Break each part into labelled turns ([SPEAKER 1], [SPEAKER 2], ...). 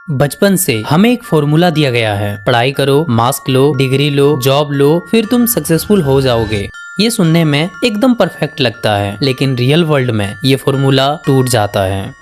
[SPEAKER 1] बचपन से हमें एक फॉर्मूला दिया गया है, पढ़ाई करो, मास्क लो, डिग्री लो, जॉब लो, फिर तुम सक्सेसफुल हो जाओगे। ये सुनने में एकदम परफेक्ट लगता है, लेकिन रियल वर्ल्ड में ये फॉर्मूला टूट जाता है।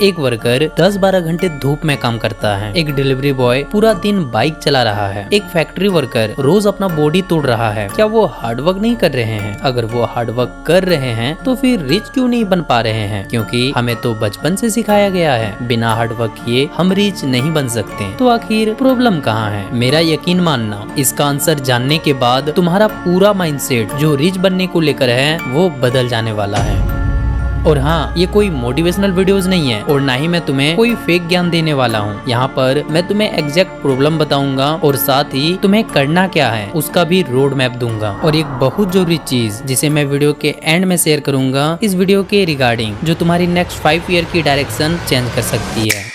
[SPEAKER 1] एक वर्कर 10-12 घंटे धूप में काम करता है, एक डिलीवरी बॉय पूरा दिन बाइक चला रहा है, एक फैक्ट्री वर्कर रोज अपना बॉडी तोड़ रहा है। क्या वो हार्डवर्क नहीं कर रहे हैं? अगर वो हार्डवर्क कर रहे हैं तो फिर रिच क्यों नहीं बन पा रहे हैं? क्योंकि हमें तो बचपन से सिखाया गया है बिना हार्डवर्क किए हम रिच नहीं बन सकते। तो आखिर प्रॉब्लम कहाँ है? मेरा यकीन मानना, इसका आंसर जानने के बाद तुम्हारा पूरा माइंडसेट जो रिच बनने को लेकर है वो बदल जाने वाला है। और हाँ, ये कोई मोटिवेशनल वीडियोस नहीं है और ना ही मैं तुम्हें कोई फेक ज्ञान देने वाला हूँ। यहाँ पर मैं तुम्हें एग्जैक्ट प्रॉब्लम बताऊंगा और साथ ही तुम्हें करना क्या है उसका भी रोड मैप दूंगा। और एक बहुत जरूरी चीज जिसे मैं वीडियो के एंड में शेयर करूंगा इस वीडियो के रिगार्डिंग, जो तुम्हारी नेक्स्ट 5 ईयर की डायरेक्शन चेंज कर सकती है।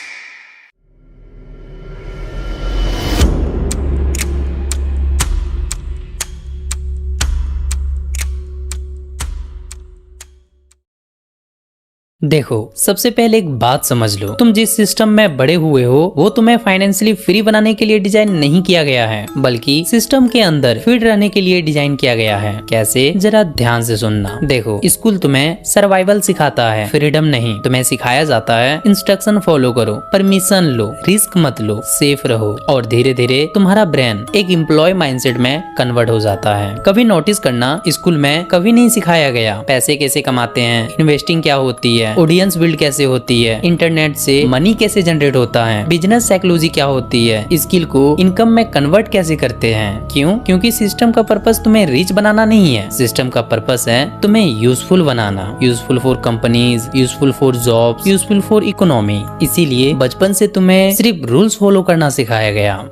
[SPEAKER 1] देखो, सबसे पहले एक बात समझ लो, तुम जिस सिस्टम में बड़े हुए हो वो तुम्हें फाइनेंशियली फ्री बनाने के लिए डिजाइन नहीं किया गया है, बल्कि सिस्टम के अंदर फिट रहने के लिए डिजाइन किया गया है। कैसे? जरा ध्यान से सुनना। देखो, स्कूल तुम्हें सर्वाइवल सिखाता है, फ्रीडम नहीं। तुम्हें सिखाया जाता है इंस्ट्रक्शन फॉलो करो, परमिशन लो, रिस्क मत लो, सेफ रहो। और धीरे धीरे तुम्हारा ब्रेन एक एम्प्लॉय माइंडसेट में कन्वर्ट हो जाता है। कभी नोटिस करना, स्कूल में कभी नहीं सिखाया गया पैसे कैसे कमाते हैं, इन्वेस्टिंग क्या होती है, ऑडियंस बिल्ड कैसे होती है, इंटरनेट से मनी कैसे जनरेट होता है, बिजनेस साइकोलॉजी क्या होती है, स्किल को इनकम में कन्वर्ट कैसे करते हैं। क्यों? क्योंकि सिस्टम का पर्पस तुम्हें रिच बनाना नहीं है, सिस्टम का पर्पस है तुम्हें useful banana. Useful for companies, useful for jobs, useful for economy. इसीलिए बचपन से तुम्हें सिर्फ रूल्स फॉलो करना सिखाया गया।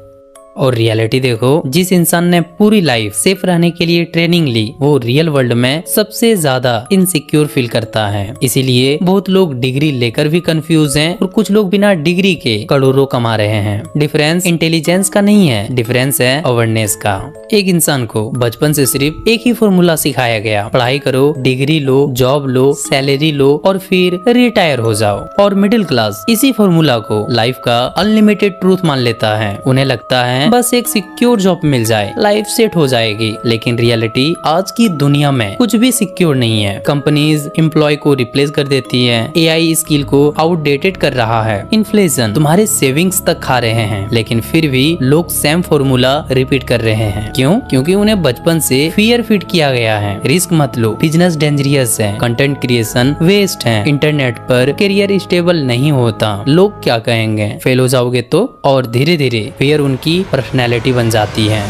[SPEAKER 1] और रियलिटी देखो, जिस इंसान ने पूरी लाइफ सेफ रहने के लिए ट्रेनिंग ली वो रियल वर्ल्ड में सबसे ज्यादा इनसिक्योर फील करता है। इसीलिए बहुत लोग डिग्री लेकर भी कंफ्यूज हैं और कुछ लोग बिना डिग्री के करोड़ों कमा रहे हैं। डिफरेंस इंटेलिजेंस का नहीं है, डिफरेंस है अवेयरनेस का। एक इंसान को बचपन से सिर्फ एक ही फॉर्मूला सिखाया गया, पढ़ाई करो, डिग्री लो, जॉब लो, सैलरी लो और फिर रिटायर हो जाओ। और मिडिल क्लास इसी फॉर्मूला को लाइफ का अनलिमिटेड ट्रूथ मान लेता है। उन्हें लगता है बस एक सिक्योर जॉब मिल जाए लाइफ सेट हो जाएगी। लेकिन रियलिटी आज की दुनिया में कुछ भी सिक्योर नहीं है। कंपनीज एम्प्लॉय को रिप्लेस कर देती है, एआई स्किल को आउटडेटेड कर रहा है, इन्फ्लेशन तुम्हारे सेविंग्स तक खा रहे हैं, लेकिन फिर भी लोग सेम फॉर्मूला रिपीट कर रहे हैं। क्यों? क्योंकि उन्हें बचपन से फियर फीड किया गया है। रिस्क मत लो, बिजनेस डेंजरियस है, कंटेंट क्रिएशन वेस्ट है, इंटरनेट पर करियर स्टेबल नहीं होता, लोग क्या कहेंगे, फेल हो जाओगे तो। और धीरे धीरे फियर उनकी पर्सनैलिटी बन जाती है।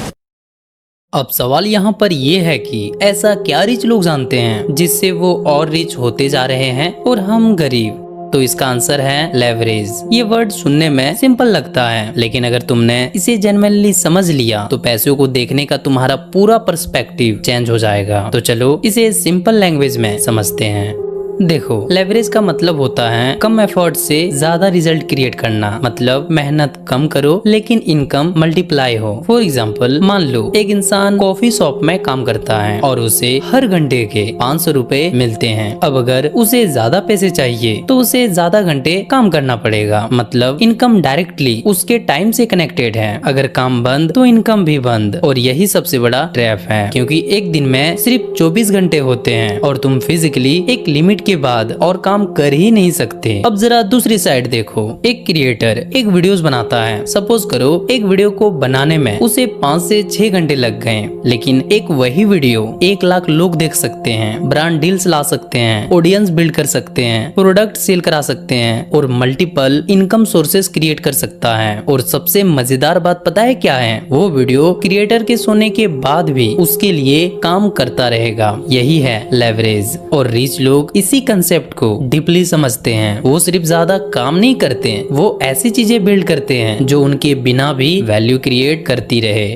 [SPEAKER 1] अब सवाल यहाँ पर ये है कि ऐसा क्या रिच लोग जानते हैं जिससे वो और रिच होते जा रहे हैं और हम गरीब? तो इसका आंसर है लेवरेज। ये वर्ड सुनने में सिंपल लगता है, लेकिन अगर तुमने इसे जेन्युइनली समझ लिया तो पैसों को देखने का तुम्हारा पूरा पर्सपेक्टिव चेंज हो जाएगा। तो चलो इसे सिंपल लैंग्वेज में समझते हैं। देखो, लेवरेज का मतलब होता है कम एफर्ट से ज्यादा रिजल्ट क्रिएट करना। मतलब मेहनत कम करो लेकिन इनकम मल्टीप्लाई हो। फॉर एग्जांपल, मान लो एक इंसान कॉफी शॉप में काम करता है और उसे हर घंटे के 500 रुपए मिलते हैं। अब अगर उसे ज्यादा पैसे चाहिए तो उसे ज्यादा घंटे काम करना पड़ेगा। मतलब इनकम डायरेक्टली उसके टाइम से कनेक्टेड है। अगर काम बंद तो इनकम भी बंद। और यही सबसे बड़ा ट्रैप है, क्योंकि एक दिन में सिर्फ 24 घंटे होते हैं और तुम फिजिकली एक लिमिट के बाद और काम कर ही नहीं सकते। अब जरा दूसरी साइड देखो, एक क्रिएटर एक वीडियोस बनाता है। सपोज करो एक वीडियो को बनाने में उसे 5 से 6 घंटे लग गए, लेकिन एक वही वीडियो 1 लाख लोग देख सकते हैं, ब्रांड डील्स ला सकते हैं, ऑडियंस बिल्ड कर सकते हैं, प्रोडक्ट सेल करा सकते हैं और मल्टीपल इनकम सोर्सेस क्रिएट कर सकता है। और सबसे मजेदार बात पता है क्या है? वो वीडियो क्रिएटर के सोने के बाद भी उसके लिए काम करता रहेगा। यही है लेवरेज। और रिच लोग इसी कंसेप्ट को डीपली समझते हैं। वो सिर्फ ज्यादा काम नहीं करते, वो ऐसी चीजें बिल्ड करते हैं जो उनके बिना भी वैल्यू क्रिएट करती रहे।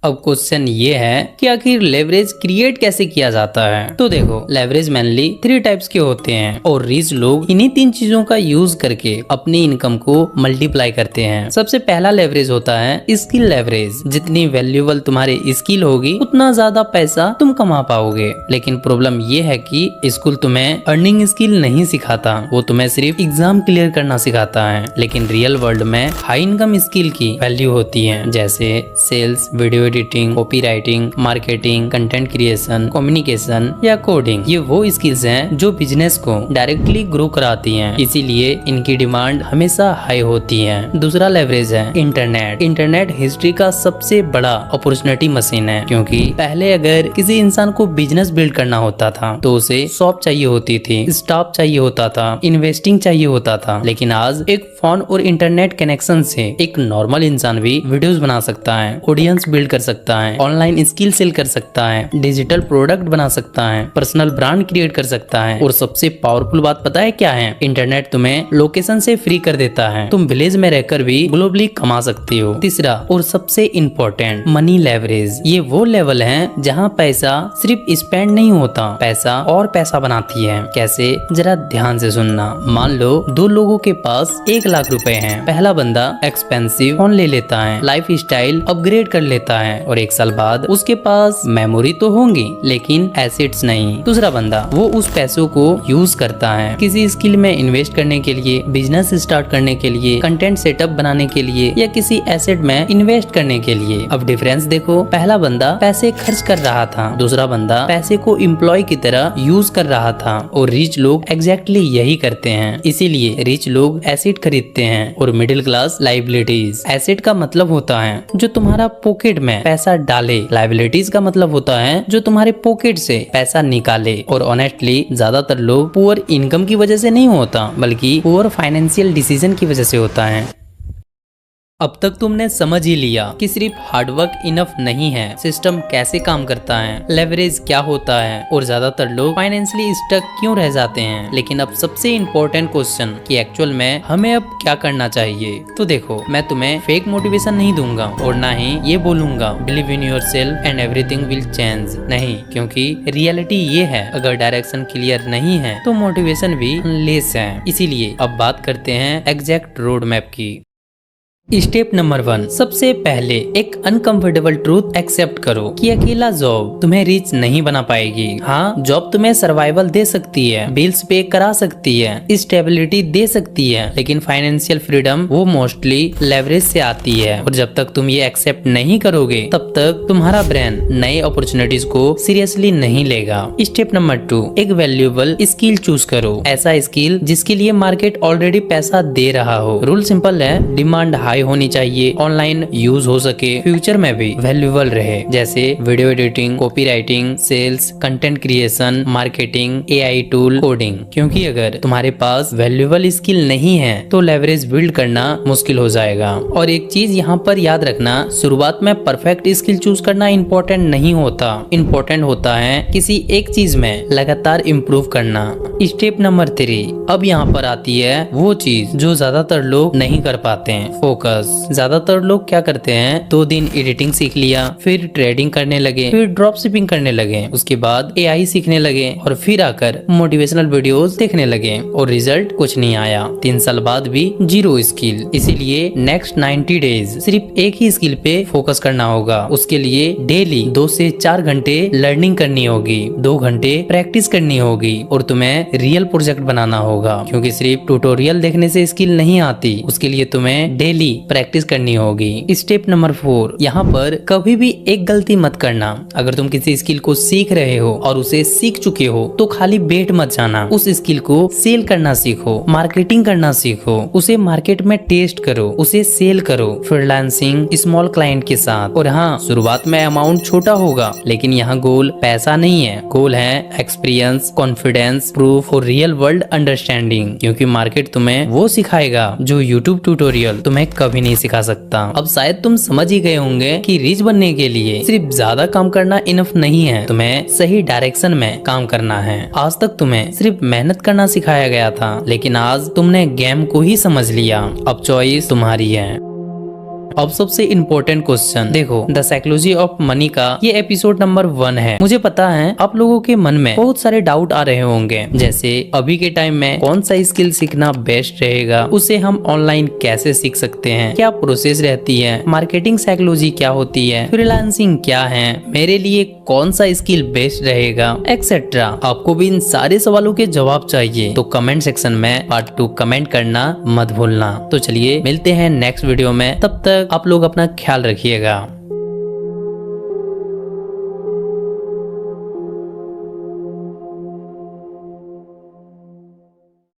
[SPEAKER 1] अब क्वेश्चन ये है कि आखिर लेवरेज क्रिएट कैसे किया जाता है। तो देखो, लेवरेज मेनली 3 टाइप्स के होते हैं और रिच लोग इन्हीं 3 चीजों का यूज करके अपनी इनकम को मल्टीप्लाई करते हैं। सबसे पहला लेवरेज होता है स्किल लेवरेज। जितनी वैल्यूएबल तुम्हारी स्किल होगी उतना ज्यादा पैसा तुम कमा पाओगे। लेकिन प्रॉब्लम ये है कि स्कूल तुम्हें अर्निंग स्किल नहीं सिखाता, वो तुम्हें सिर्फ एग्जाम क्लियर करना सिखाता है। लेकिन रियल वर्ल्ड में हाई इनकम स्किल की वैल्यू होती है, जैसे sales, video editing, copy writing, marketing, content creation, communication या कोडिंग। ये वो स्किल्स हैं जो बिजनेस को डायरेक्टली ग्रो कराती हैं, इसीलिए इनकी डिमांड हमेशा हाई होती है। दूसरा लेवरेज है इंटरनेट। इंटरनेट हिस्ट्री का सबसे बड़ा अपॉर्चुनिटी मशीन है, क्योंकि पहले अगर किसी इंसान को बिजनेस बिल्ड करना होता था तो उसे शॉप चाहिए होती थी, स्टाफ चाहिए होता था, इन्वेस्टिंग चाहिए होता था। लेकिन आज एक फोन और इंटरनेट कनेक्शन से एक नॉर्मल इंसान भी वीडियोस बना सकता है, ऑडियंस बिल्ड कर सकता है, ऑनलाइन स्किल सेल कर सकता है, डिजिटल प्रोडक्ट बना सकता है, पर्सनल ब्रांड क्रिएट कर सकता है। और सबसे पावरफुल बात पता है क्या है? इंटरनेट तुम्हें लोकेशन से फ्री कर देता है, तुम विलेज में रहकर भी ग्लोबली कमा सकते हो। तीसरा और सबसे इम्पोर्टेंट, मनी लेवरेज। ये वो लेवल है जहाँ पैसा सिर्फ स्पेंड नहीं होता, पैसा और पैसा बनाती है। कैसे? जरा ध्यान से सुनना। मान लो 2 लोगों के पास 1 लाख रुपए हैं। पहला बंदा एक्सपेंसिव फोन ले लेता है, लाइफ स्टाइल अपग्रेड कर लेता है और 1 साल बाद उसके पास मेमोरी तो होंगी लेकिन एसेट्स नहीं। दूसरा बंदा वो उस पैसों को यूज करता है किसी स्किल में इन्वेस्ट करने के लिए, बिजनेस स्टार्ट करने के लिए, कंटेंट सेटअप बनाने के लिए या किसी एसेट में इन्वेस्ट करने के लिए। अब डिफरेंस देखो, पहला बंदा पैसे खर्च कर रहा था, दूसरा बंदा पैसे को एम्प्लॉय की तरह यूज कर रहा था। और रिच लोग एग्जैक्टली यही करते हैं, इसीलिए रिच लोग एसेट खरीदते हैं और मिडिल क्लास लाइबिलिटीज। एसेट का मतलब होता है जो तुम्हारा पॉकेट में पैसा डाले, लाइबिलिटीज का मतलब होता है जो तुम्हारे पॉकेट से पैसा निकाले। और ऑनेस्टली ज्यादातर लोग पुअर इनकम की वजह से नहीं होता, बल्कि पुअर फाइनेंशियल डिसीजन की वजह से होता है। अब तक तुमने समझ ही लिया कि सिर्फ हार्डवर्क इनफ नहीं है, सिस्टम कैसे काम करता है, लेवरेज क्या होता है और ज्यादातर लोग फाइनेंशियली स्टक क्यों रह जाते हैं। लेकिन अब सबसे इम्पोर्टेंट क्वेश्चन कि एक्चुअल में हमें अब क्या करना चाहिए। तो देखो, मैं तुम्हें फेक मोटिवेशन नहीं दूंगा और ना ही ये बोलूंगा believe in yourself and everything will change. नहीं, क्योंकि रियलिटी ये है, अगर डायरेक्शन क्लियर नहीं है तो मोटिवेशन भी लेस है। इसीलिए अब बात करते हैं एग्जैक्ट रोड मैप की। स्टेप नंबर 1, सबसे पहले एक अनकंफर्टेबल ट्रूथ एक्सेप्ट करो कि अकेला जॉब तुम्हें रिच नहीं बना पाएगी। हाँ, जॉब तुम्हें सर्वाइवल दे सकती है, बिल्स पे करा सकती है, स्टेबिलिटी दे सकती है, लेकिन फाइनेंशियल फ्रीडम वो मोस्टली लेवरेज से आती है। और जब तक तुम ये एक्सेप्ट नहीं करोगे तब तक तुम्हारा ब्रेन नए अपॉर्चुनिटीज को सीरियसली नहीं लेगा। स्टेप नंबर 2, एक वैल्यूएबल स्किल चूज करो, ऐसा स्किल जिसके लिए मार्केट ऑलरेडी पैसा दे रहा हो। रूल सिंपल है, डिमांड हाई होनी चाहिए, ऑनलाइन यूज हो सके, फ्यूचर में भी वैल्यूएबल रहे, जैसे video editing, copy writing, sales, content creation, marketing, AI tool, coding. क्योंकि अगर तुम्हारे पास वैल्यूएबल स्किल नहीं है तो लेवरेज बिल्ड करना मुश्किल हो जाएगा। और एक चीज यहाँ पर याद रखना, शुरुआत में परफेक्ट स्किल चूज करना इम्पोर्टेंट नहीं होता, इम्पोर्टेंट होता है किसी एक चीज में लगातार इम्प्रूव करना। स्टेप नंबर 3, अब यहाँ पर आती है वो चीज जो ज्यादातर लोग नहीं कर पाते हैं, फोकस। ज्यादातर लोग क्या करते हैं, 2 दिन एडिटिंग सीख लिया, फिर ट्रेडिंग करने लगे, फिर ड्रॉप शिपिंग करने लगे, उसके बाद एआई सीखने लगे और फिर आकर मोटिवेशनल वीडियोस देखने लगे और रिजल्ट कुछ नहीं आया। 3 साल बाद भी 0 स्किल। इसीलिए नेक्स्ट 90 डेज सिर्फ एक ही स्किल पे फोकस करना होगा। उसके लिए डेली 2 से 4 घंटे लर्निंग करनी होगी, 2 घंटे प्रैक्टिस करनी होगी और तुम्हें रियल प्रोजेक्ट बनाना होगा, क्योंकि सिर्फ ट्यूटोरियल देखने से स्किल नहीं आती, उसके लिए तुम्हें डेली प्रैक्टिस करनी होगी। स्टेप नंबर 4, यहाँ पर कभी भी एक गलती मत करना। अगर तुम किसी स्किल को सीख रहे हो और उसे सीख चुके हो तो खाली बैठ मत जाना, उस स्किल को सेल करना सीखो, मार्केटिंग करना सीखो, उसे मार्केट में टेस्ट करो, उसे सेल करो, फ्रीलांसिंग, स्मॉल क्लाइंट के साथ। और हाँ, शुरुआत में अमाउंट छोटा होगा, लेकिन यहाँ गोल पैसा नहीं है, गोल है एक्सपीरियंस, कॉन्फिडेंस, प्रूफ और रियल वर्ल्ड अंडरस्टैंडिंग। क्योंकि मार्केट तुम्हें वो सिखाएगा जो यूट्यूब ट्यूटोरियल तुम्हें कभी नहीं सिखा सकता। अब शायद तुम समझ ही गए होंगे कि रिच बनने के लिए सिर्फ ज्यादा काम करना इनफ नहीं है, तुम्हें सही डायरेक्शन में काम करना है। आज तक तुम्हें सिर्फ मेहनत करना सिखाया गया था, लेकिन आज तुमने गेम को ही समझ लिया। अब चॉइस तुम्हारी है। अब सबसे इम्पोर्टेंट क्वेश्चन देखो, द साइकोलॉजी ऑफ मनी का ये एपिसोड नंबर 1 है। मुझे पता है आप लोगों के मन में बहुत सारे डाउट आ रहे होंगे, जैसे अभी के टाइम में कौन सा स्किल सीखना बेस्ट रहेगा, उसे हम ऑनलाइन कैसे सीख सकते हैं, क्या प्रोसेस रहती है, मार्केटिंग साइकोलॉजी क्या होती है, फ्रीलांसिंग क्या है, मेरे लिए कौन सा स्किल बेस्ट रहेगा, एक्सेट्रा। आपको भी इन सारे सवालों के जवाब चाहिए तो कमेंट सेक्शन में पार्ट 2 कमेंट करना मत भूलना। तो चलिए मिलते हैं नेक्स्ट वीडियो में, तब तक आप लोग अपना ख्याल रखिएगा।